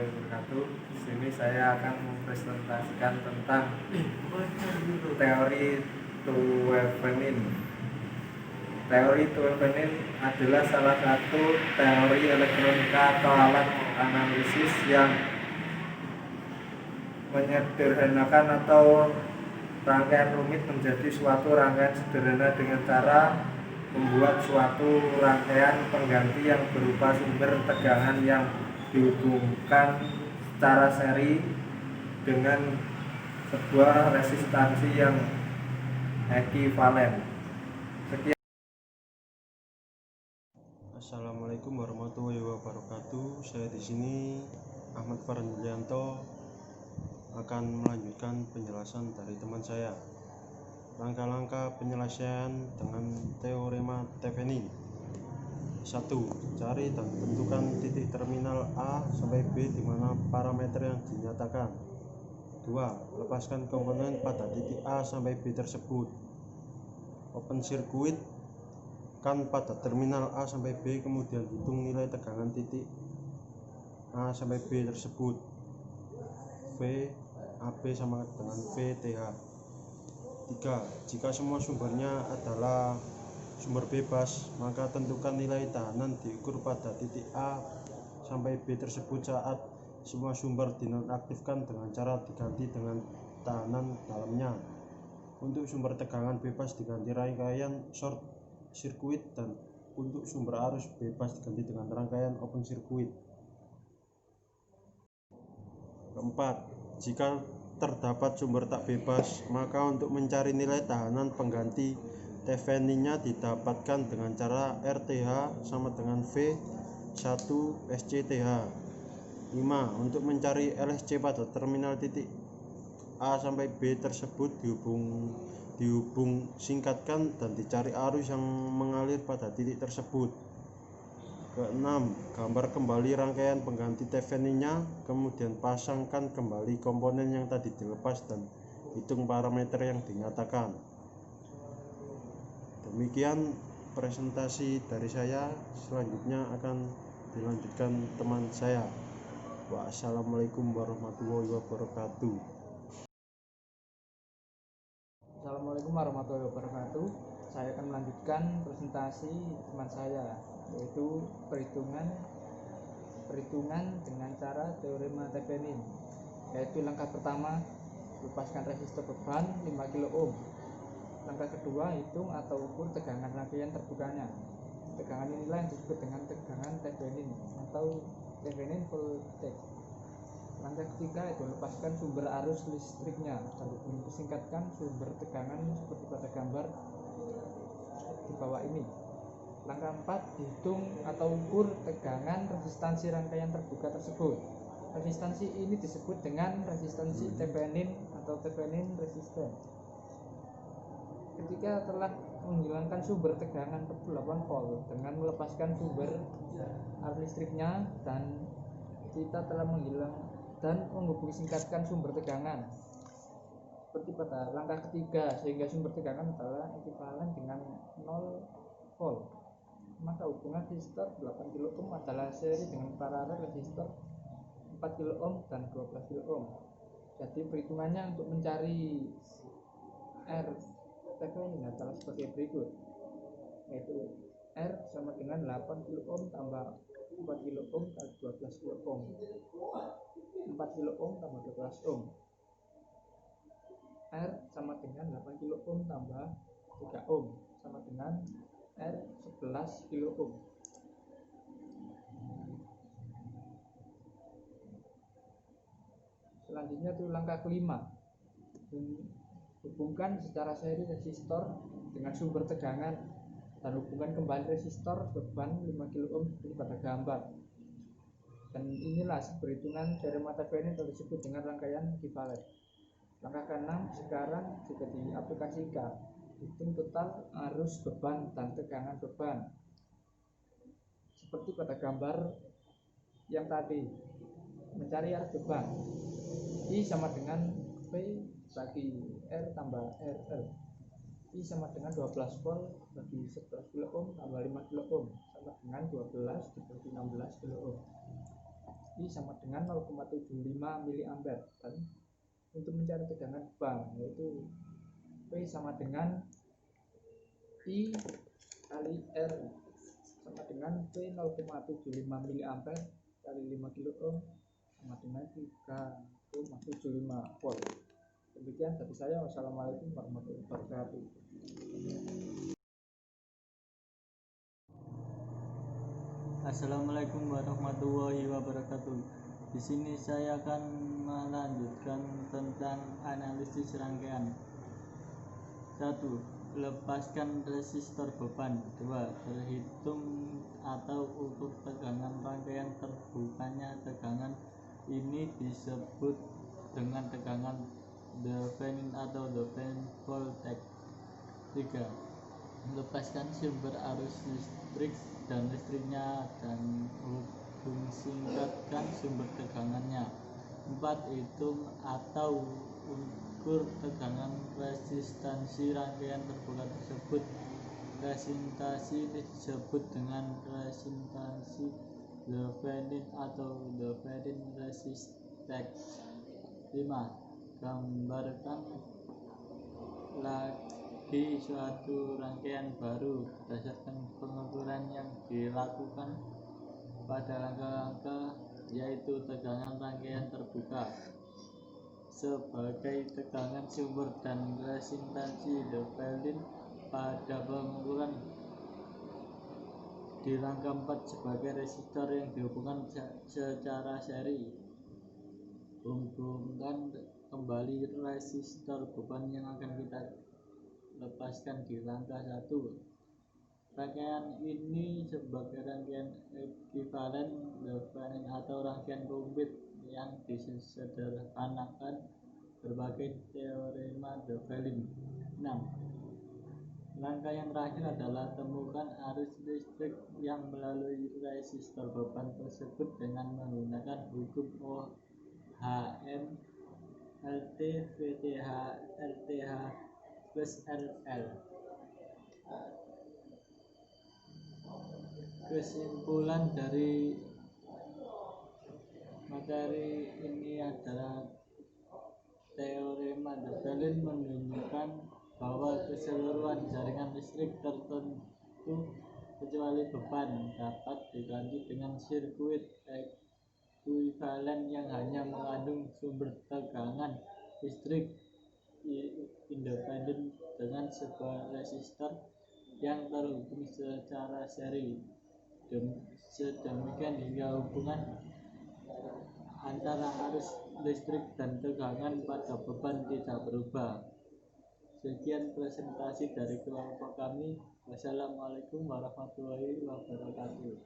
warahmatullahi wabarakatuh. Di sini saya akan mempresentasikan tentang teori Thevenin. Teori Thevenin adalah salah satu teori elektronika atau alat analisis yang menyederhanakan atau rangkaian rumit menjadi suatu rangkaian sederhana dengan cara membuat suatu rangkaian pengganti yang berupa sumber tegangan yang dihubungkan secara seri dengan sebuah resistansi yang ekivalen. Sekian. Assalamualaikum warahmatullahi wabarakatuh. Saya di sini Ahmad Farhanlianto akan melanjutkan penjelasan dari teman saya. Langkah-langkah penyelesaian dengan teorema Thevenin. 1. Cari dan tentukan titik terminal A sampai B di mana parameter yang dinyatakan. 2. Lepaskan komponen pada titik A sampai B tersebut. Open circuit kan pada terminal A sampai B, kemudian hitung nilai tegangan titik A sampai B tersebut. V AB sama dengan VTH. 3. Jika semua sumbernya adalah sumber bebas, maka tentukan nilai tahanan diukur pada titik A sampai B tersebut saat semua sumber dinonaktifkan dengan cara diganti dengan tahanan dalamnya. Untuk sumber tegangan bebas diganti rangkaian short circuit, dan untuk sumber arus bebas diganti dengan rangkaian open circuit. 4. Jika terdapat sumber tak bebas, maka untuk mencari nilai tahanan pengganti Theveninnya didapatkan dengan cara RTH sama dengan V1 SCTH. 5. Untuk mencari LSC pada terminal titik A sampai B tersebut dihubung singkatkan dan dicari arus yang mengalir pada titik tersebut. 6. Gambar kembali rangkaian pengganti Theveninnya, kemudian pasangkan kembali komponen yang tadi dilepas dan hitung parameter yang dinyatakan. Demikian presentasi dari saya. Selanjutnya akan dilanjutkan teman saya. Wassalamualaikum warahmatullahi wabarakatuh. Assalamualaikum warahmatullahi wabarakatuh. Saya akan melanjutkan presentasi teman saya, yaitu perhitungan dengan cara teorema Thevenin. Yaitu langkah pertama, lepaskan resistor beban 5 kilo ohm. Langkah kedua, hitung atau ukur tegangan rangkaian terbukanya. Tegangan inilah yang disebut dengan tegangan Thevenin atau Thevenin voltage. Langkah ketiga itu lepaskan sumber arus listriknya, lalu disingkatkan sumber tegangan seperti pada gambar di bawah ini. Langkah 4, hitung atau ukur tegangan resistansi rangkaian terbuka tersebut. Resistansi ini disebut dengan resistansi Thevenin atau Thevenin resistance. Ketika telah menghilangkan sumber tegangan 48 volt dengan melepaskan sumber arus listriknya, dan kita telah menghubungi singkatkan sumber tegangan seperti pada langkah ketiga, sehingga sumber tegangan adalah ekivalen dengan 0 volt, maka hubungan resistor 8 kilo ohm adalah seri dengan paralel resistor 4 kilo ohm dan 12 kilo ohm. Jadi perhitungannya untuk mencari R Thevenin adalah sebagai berikut, yaitu R sama dengan 8 kilo ohm tambah 4 kilo ohm kali 12 kilo ohm, 4 kilo ohm tambah 12 ohm. R sama dengan 8 kilo ohm tambah 3 ohm sama dengan R 11 kilo ohm. Selanjutnya itu langkah kelima, hubungkan secara seri resistor dengan sumber tegangan dan hubungkan kembali resistor beban 5 kilo ohm seperti pada gambar. Dan inilah perhitungan teorema Thevenin yang disebut dengan rangkaian ekivalen. Langkah ke-6 sekarang juga diaplikasikan, hitung total arus beban dan tegangan beban seperti pada gambar yang tadi. Mencari arus beban, I sama dengan P bagi R tambah RL. I sama dengan 12 volt bagi 11 kilo ohm tambah 5 kilo ohm sama dengan 12 dibagi 16 kilo ohm. I I sama dengan 0,75 mA. Dan untuk mencari tegangan beban yaitu P sama dengan I kali R sama dengan P 0,75 mA kali 5 kilo ohm sama dengan 3,75 volt. Demikian dari saya. Wassalamualaikum warahmatullahi wabarakatuh. Assalamualaikum warahmatullahi wabarakatuh. Di sini saya akan melanjutkan tentang analisis rangkaian. 1. Lepaskan resistor beban. 2. Berhitung atau ukur tegangan rangkaian terbukanya tegangan ini disebut dengan tegangan Thevenin atau Thevenin voltage. 3. Melepaskan sumber arus listrik dan listriknya dan singkatkan sumber tegangannya. 4. Hitung atau ukur tegangan resistansi rangkaian terbuka tersebut. Resistansi ini disebut dengan resistansi Thevenin atau Thevenin resistance. 5. Gambarkan lagi suatu rangkaian baru berdasarkan pengukuran yang dilakukan pada rangka-rangka, yaitu tegangan rangkaian terbuka sebagai tegangan sumber dan resistansi Thevenin pada pengukuran di rangka 4 sebagai resistor yang dihubungkan secara seri. Hubungkan kembali resistor beban yang akan kita lepaskan di rangka 1. Rangkaian ini sebagai rangkaian ekuivalen Thevenin atau rangkaian rumit yang disederhanakan berbagai teorema Thevenin. 6. Langkah yang terakhir adalah temukan arus listrik yang melalui resistor beban tersebut dengan menggunakan hukum Ohm LT VTH RTH plus RL. Kesimpulan dari materi ini adalah teorema Thevenin menunjukkan bahwa keseluruhan jaringan listrik tertentu kecuali beban dapat diganti dengan sirkuit ekuivalen yang hanya mengandung sumber tegangan listrik independen dengan sebuah resistor yang terhubung secara seri. Sedemikian hingga hubungan antara arus listrik dan tegangan pada beban tidak berubah. Sekian presentasi dari kelompok kami. Wassalamualaikum warahmatullahi wabarakatuh.